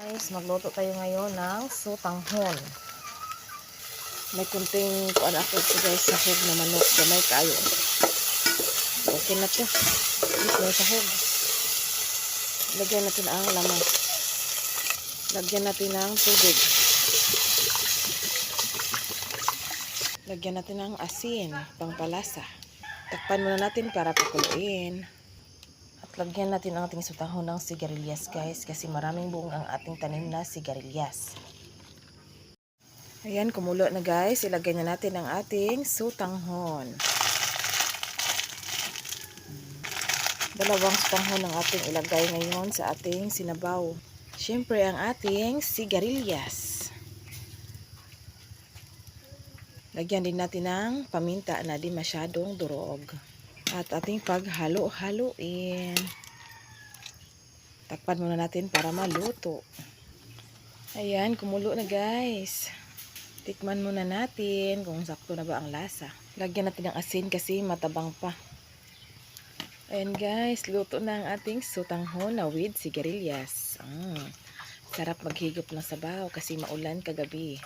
Guys, magluto tayo ngayon ng sutanghon. May kunting kuan ako ito guys, sahog na manok. Gamay kayo. Okay na to. Yes, may sahog. Lagyan natin ang lamas. Lagyan natin ng tubig. Lagyan natin ng asin, pangpalasa. Takpan muna natin para pakuluin. At lagyan natin ang ating sutanghon ng sigarilyas guys, kasi maraming buong ang ating tanim na sigarilyas. Ayan, kumulo na guys. Ilagay na natin ang ating sutanghon. Dalawang sutanghon ang ating ilagay ngayon sa ating sinabaw. Siyempre ang ating sigarilyas. Lagyan din natin ng paminta na di masyadong durog. At ating paghalo-haloin. Takpan muna natin para maluto. Ayan, kumulo na guys. Tikman muna natin kung sakto na ba ang lasa. Lagyan natin ng asin kasi matabang pa. Ayan guys, luto na ang ating sutanghon na with sigarilyas. Sarap maghigop ng sabaw kasi maulan kagabi.